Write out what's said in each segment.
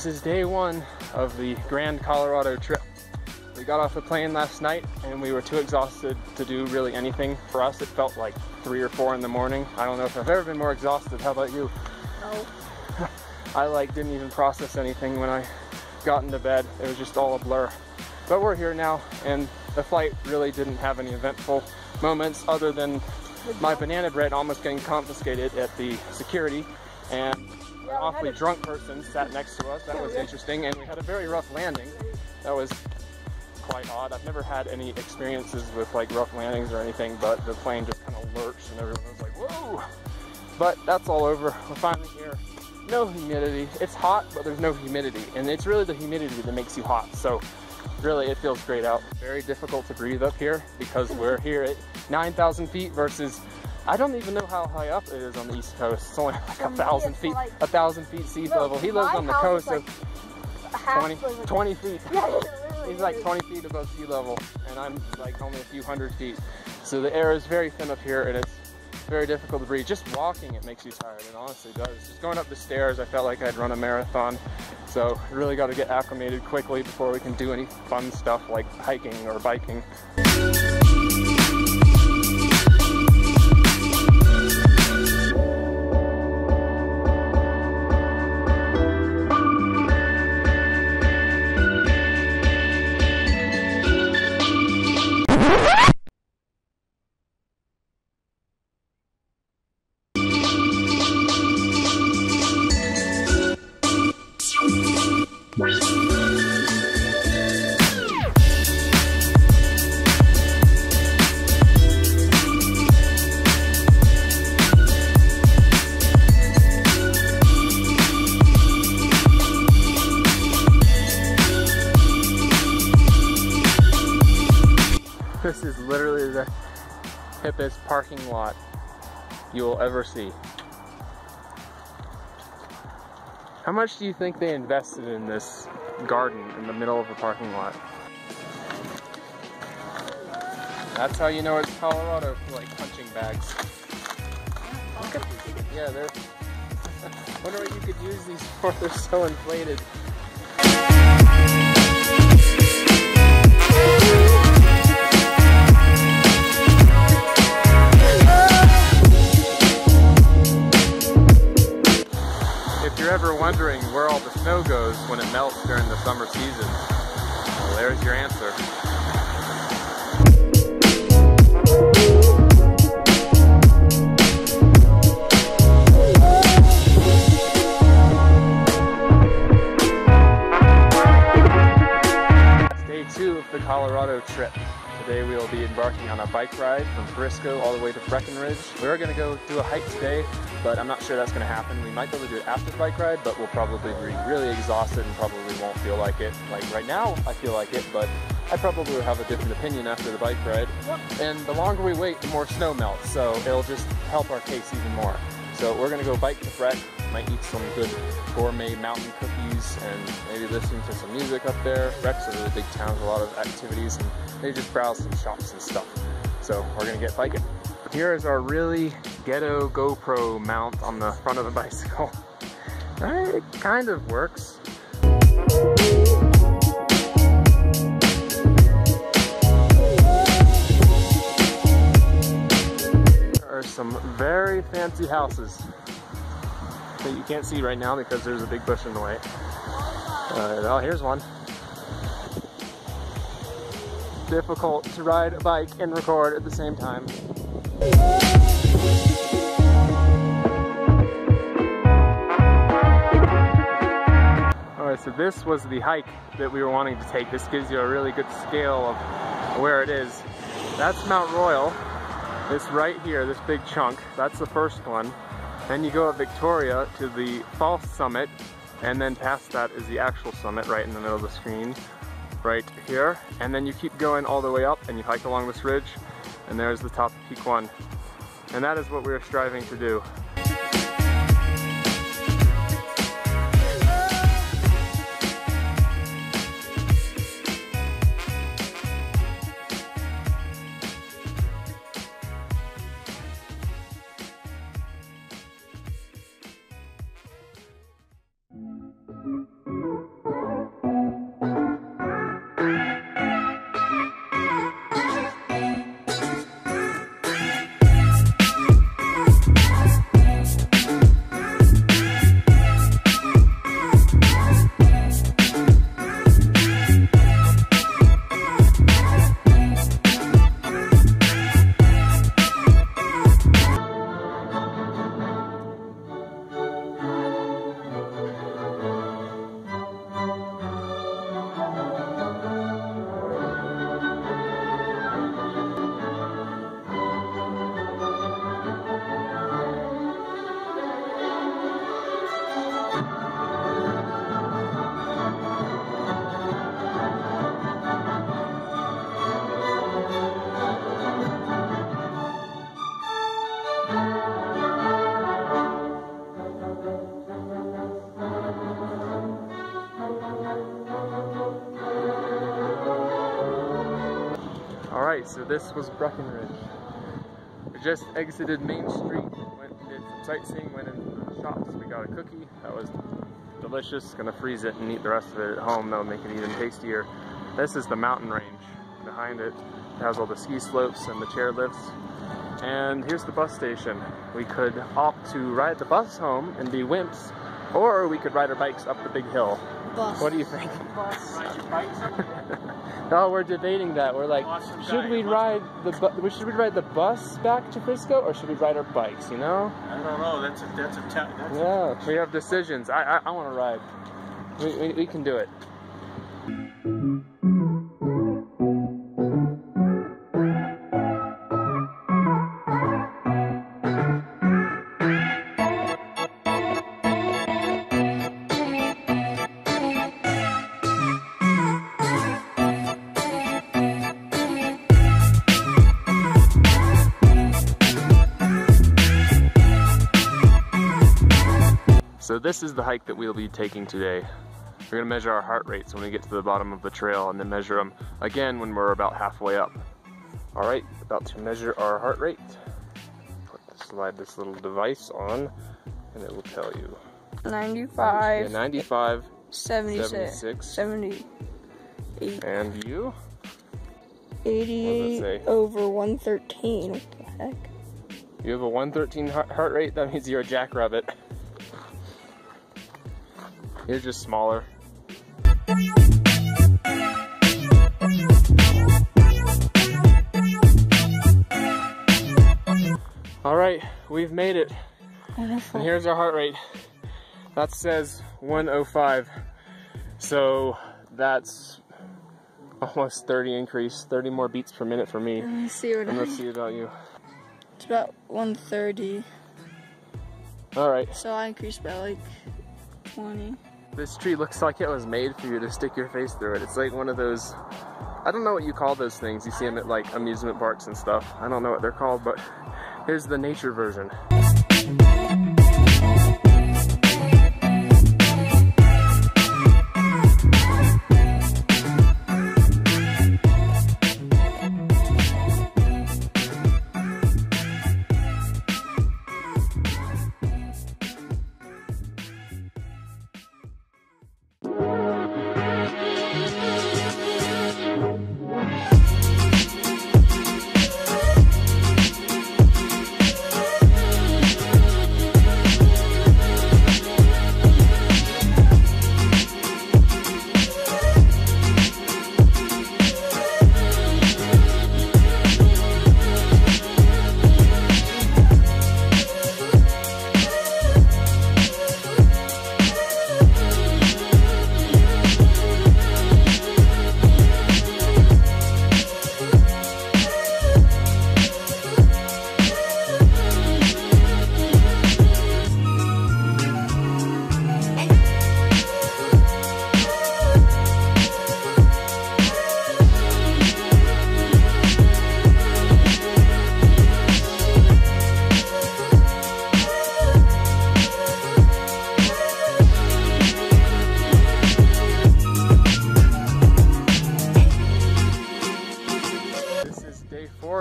This is day one of the Grand Colorado trip. We got off the plane last night and we were too exhausted to do really anything. For us, it felt like 3 or 4 in the morning. I don't know if I've ever been more exhausted. How about you? No. I didn't even process anything when I got into bed. It was just all a blur. But we're here now, and the flight really didn't have any eventful moments other than my banana bread almost getting confiscated at the security, and an awfully drunk person sat next to us. That was interesting, and we had a very rough landing. That was quite odd. I've never had any experiences with like rough landings or anything, but the plane just kind of lurched and everyone was like, whoa! But that's all over. We're finally here. No humidity. It's hot, but there's no humidity, and it's really the humidity that makes you hot. So really, it feels great out. Very difficult to breathe up here because we're here at 9,000 feet versus, I don't even know how high up it is on the East Coast. It's only like 1,000 feet, 1,000 feet sea level. He lives on the coast, so 20 feet. He's like 20 feet above sea level, and I'm like only a few hundred feet. So the air is very thin up here, and it's very difficult to breathe. Just walking, it makes you tired. It honestly does. Just going up the stairs, I felt like I'd run a marathon. So really got to get acclimated quickly before we can do any fun stuff like hiking or biking. This is literally the hippest parking lot you will ever see. How much do you think they invested in this garden in the middle of a parking lot? That's how you know it's Colorado, for like punching bags. Look at these. Yeah, they're. I wonder what you could use these for. They're so inflated. If you're ever wondering where all the snow goes when it melts during the summer season, well, there's your answer. That's day 2 of the Colorado trip. Today we will be embarking on a bike ride from Frisco all the way to Breckenridge. We're going to go do a hike today, but I'm not sure that's going to happen. We might be able to do it after the bike ride, but we'll probably be really exhausted and probably won't feel like it. Like right now, I feel like it, but I probably will have a different opinion after the bike ride. And the longer we wait, the more snow melts, so it'll just help our case even more. So we're going to go bike to Breck, might eat some good gourmet mountain cookies, and maybe listening to some music up there. Breck's a really big town with a lot of activities, and maybe just browse some shops and stuff. So we're going to get biking. Here is our really ghetto GoPro mount on the front of the bicycle. It kind of works. There are some very fancy houses that you can't see right now because there's a big bush in the way. Oh, here's one. Difficult to ride a bike and record at the same time. Alright, so this was the hike that we were wanting to take. This gives you a really good scale of where it is. That's Mount Royal. This right here, this big chunk, that's the first one. Then you go up Victoria to the false summit, and then past that is the actual summit right in the middle of the screen, right here. And then you keep going all the way up and you hike along this ridge, and there's the top of Peak 1. And that is what we're striving to do. Alright, so this was Breckenridge. We just exited Main Street, went and did some sightseeing, went into the shops. We got a cookie. That was delicious. Gonna freeze it and eat the rest of it at home. That'll make it even tastier. This is the mountain range. Behind it, it has all the ski slopes and the chairlifts. And here's the bus station. We could opt to ride the bus home and be wimps, or we could ride our bikes up the big hill. Bus. What do you think? Bus. Ride your bikes up? No, we're debating that. We're like, should we ride the bus back to Frisco, or should we ride our bikes? You know? I don't know. That's Yeah, we have decisions. I want to ride. We can do it. So this is the hike that we'll be taking today. We're gonna measure our heart rates when we get to the bottom of the trail, and then measure them again when we're about halfway up. All right, about to measure our heart rate. Slide this little device on, and it will tell you. 95. Yeah, 95. 76. 78. And you? 88 over 113. What the heck? You have a 113 heart rate? That means you're a jackrabbit. You're just smaller. All right, we've made it. And here's our heart rate. That says 105. So that's almost 30 increase, 30 more beats per minute for me. Let's see what let's see about you. It's about 130. All right. So I increased by like 20. This tree looks like it was made for you to stick your face through it. It's like one of those, I don't know what you call those things. You see them at like amusement parks and stuff. I don't know what they're called, but here's the nature version.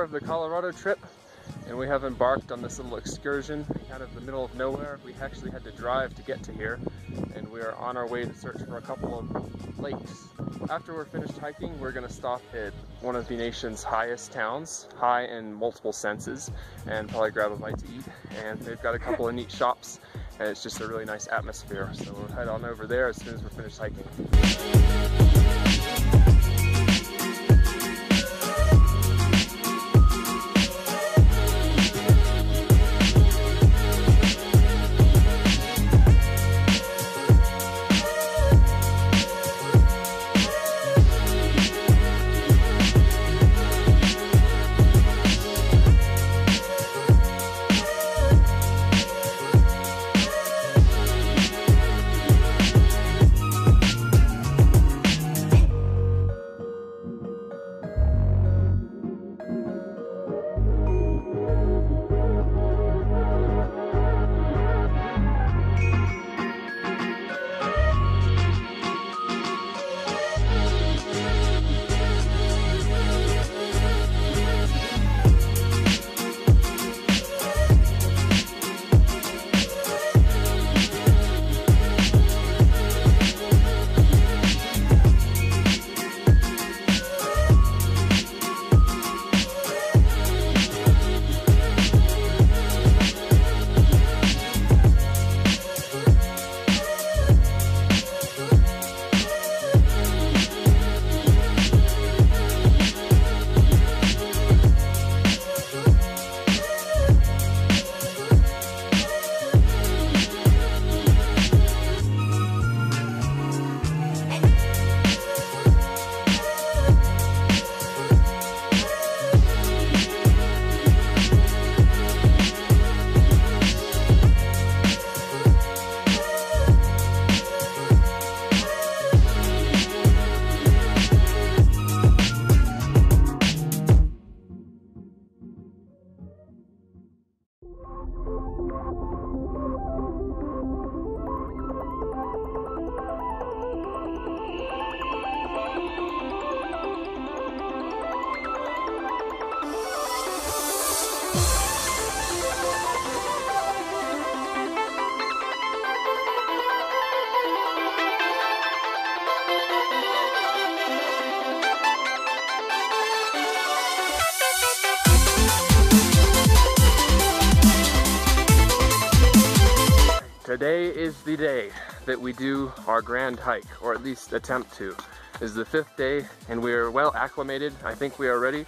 Of the Colorado trip, and we have embarked on this little excursion kind of the middle of nowhere. We actually had to drive to get to here, and we are on our way to search for a couple of lakes. After we're finished hiking, we're going to stop at one of the nation's highest towns, high in multiple senses, and probably grab a bite to eat. And they've got a couple of neat shops, and it's just a really nice atmosphere. So we'll head on over there as soon as we're finished hiking. today is the day that we do our grand hike, or at least attempt to. This is the 5th day and we're well acclimated. I think we are ready.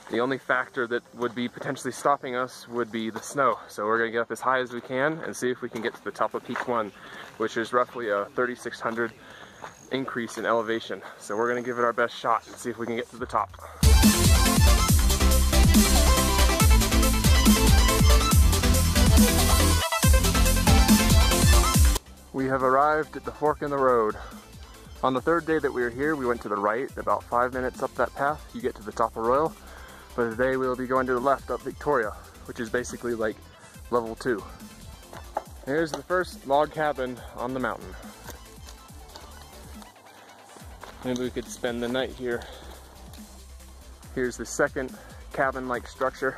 The only factor that would be potentially stopping us would be the snow. So we're gonna get up as high as we can and see if we can get to the top of Peak 1, which is roughly a 3,600 increase in elevation. So we're gonna give it our best shot and see if we can get to the top. We have arrived at the fork in the road. On the 3rd day that we were here, we went to the right, about 5 minutes up that path, you get to the top of Royal. But today we'll be going to the left up Victoria, which is basically like level 2. Here's the first log cabin on the mountain. Maybe we could spend the night here. Here's the second cabin-like structure.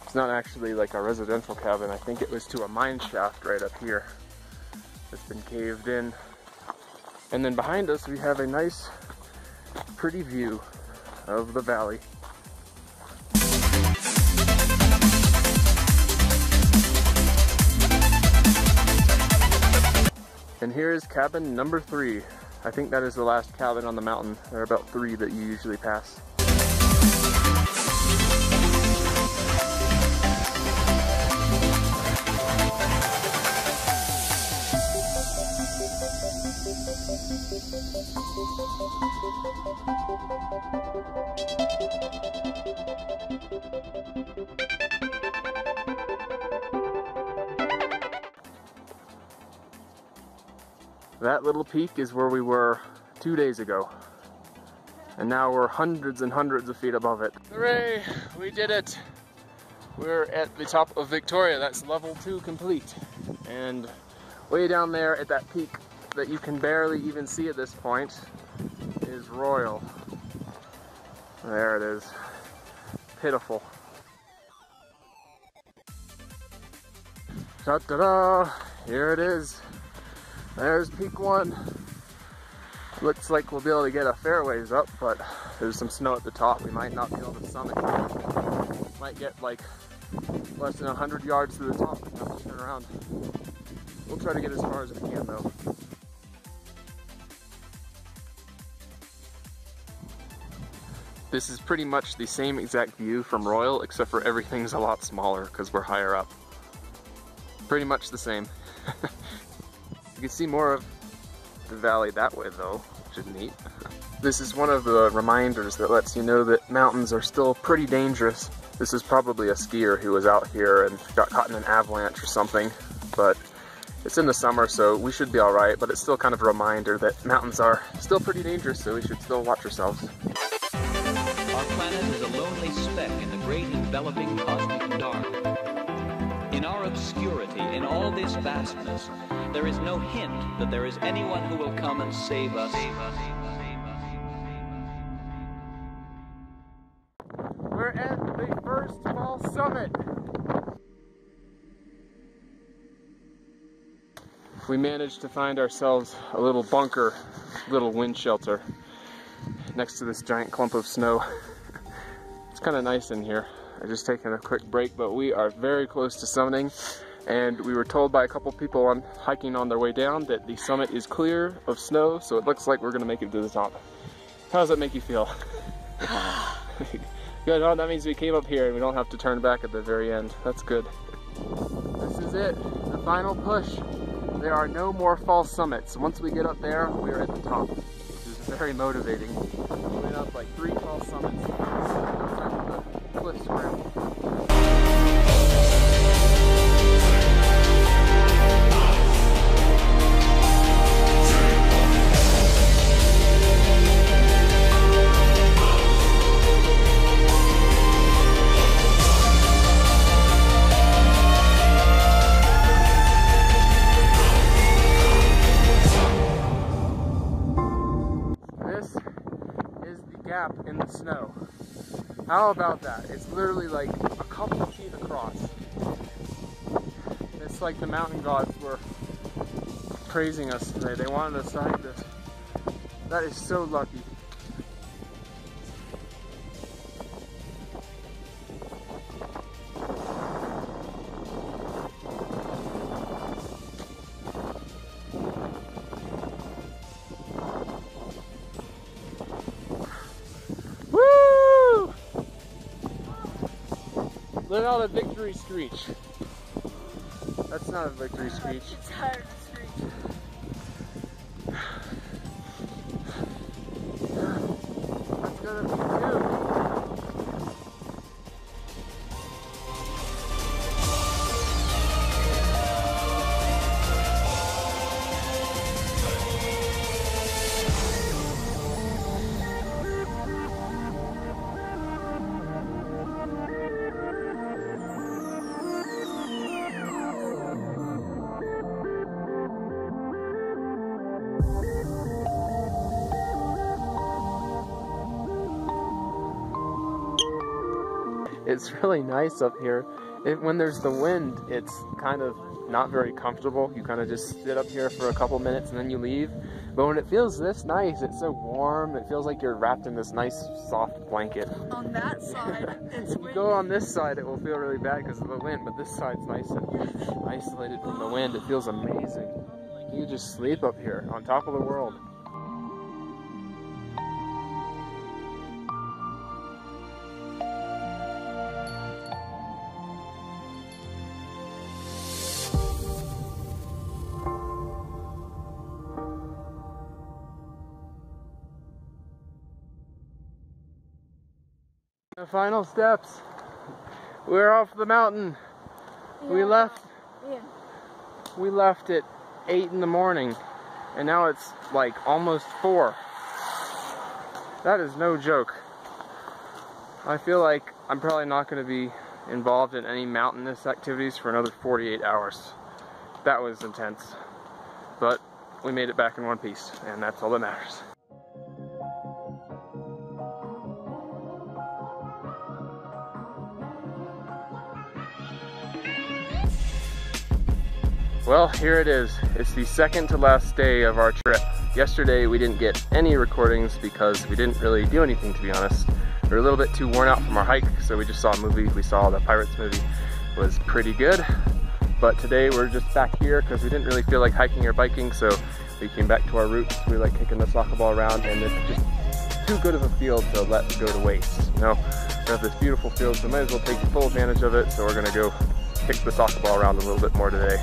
It's not actually like a residential cabin. I think it was to a mine shaft right up here. It's been caved in. And then behind us we have a nice, pretty view of the valley. And here's cabin number 3. I think that is the last cabin on the mountain. There are about 3 that you usually pass. That little peak is where we were 2 days ago. And now we're hundreds and hundreds of feet above it. Hooray! We did it! We're at the top of Victoria. That's level 2 complete. And way down there at that peak that you can barely even see at this point is Royal. There it is. Pitiful. Ta-da-da! Here it is. There's Peak 1. Looks like we'll be able to get a fair ways up, but there's some snow at the top. We might not be able to summit. Might get like less than 100 yards to the top and have to turn around. We'll try to get as far as we can though. This is pretty much the same exact view from Royal, except for everything's a lot smaller because we're higher up. Pretty much the same. You can see more of the valley that way though, which is neat. This is one of the reminders that lets you know that mountains are still pretty dangerous. This is probably a skier who was out here and got caught in an avalanche or something, but it's in the summer so we should be alright, but it's still kind of a reminder that mountains are still pretty dangerous, so we should still watch ourselves. Our planet is a lonely speck in the great enveloping cosmic dark. In our obscurity, in all this vastness, there is no hint that there is anyone who will come and save us. We're at the first fall summit. We managed to find ourselves a little bunker, little wind shelter next to this giant clump of snow. It's kind of nice in here. I'm just taking a quick break, but we are very close to summiting, and we were told by a couple people hiking on their way down that the summit is clear of snow, so it looks like we're going to make it to the top. How does that make you feel? Good, well, that means we came up here and we don't have to turn back at the very end. That's good. This is it, the final push. There are no more false summits. Once we get up there, we are at the top, which is very motivating. We went up like 3 false summits. The cliffs around. Gap in the snow. How about that? It's literally like a couple of feet across. It's like the mountain gods were praising us today. They wanted us to hike this. That is so lucky. Let out a victory screech. That's not a victory screech. It's hard to screech. That's gonna be two. It's really nice up here. When there's the wind, it's kind of not very comfortable. You kind of just sit up here for a couple minutes and then you leave. But when it feels this nice, it's so warm, it feels like you're wrapped in this nice soft blanket. On that side, it's If you go on this side, it will feel really bad because of the wind, but this side's nice and isolated from the wind. It feels amazing. You just sleep up here on top of the world. The final steps. We're off the mountain. Yeah. We left at 8 in the morning, and now it's like almost 4. That is no joke. I feel like I'm probably not going to be involved in any mountainous activities for another 48 hours. That was intense. But we made it back in one piece, and that's all that matters. Well, here it is. It's the second to last day of our trip. Yesterday we didn't get any recordings because we didn't really do anything, to be honest. We were a little bit too worn out from our hike, so we just saw a movie. We saw the Pirates movie. It was pretty good. But today we're just back here because we didn't really feel like hiking or biking, so we came back to our roots. We like kicking the soccer ball around, and it's just too good of a field to let go to waste. You know, we have this beautiful field, so might as well take full advantage of it. So we're gonna go kick the soccer ball around a little bit more today.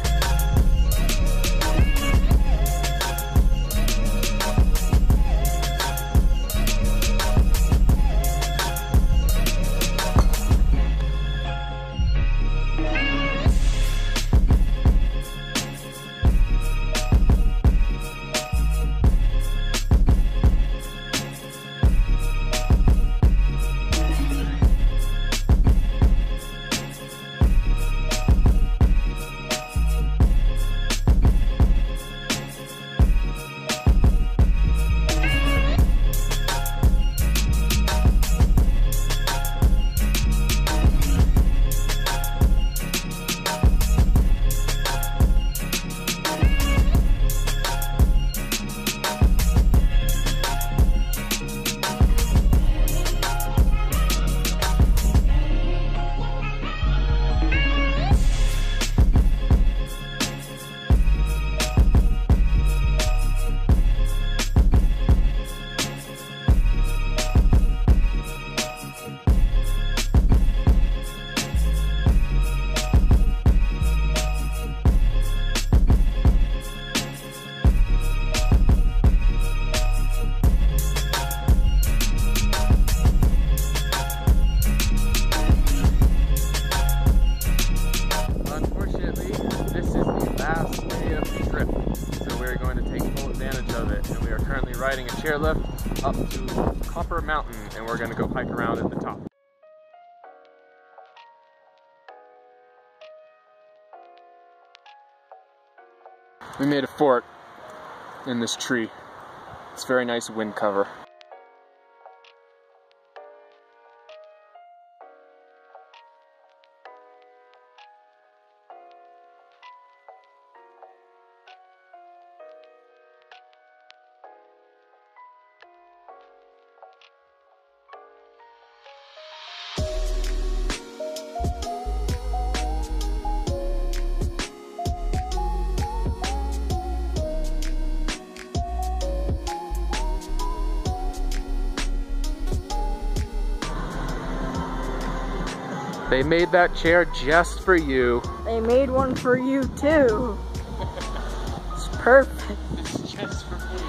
Riding a chairlift up to Copper Mountain, and we're going to go hike around at the top. We made a fort in this tree. It's very nice wind cover. They made that chair just for you. They made one for you too. It's perfect. It's just for me.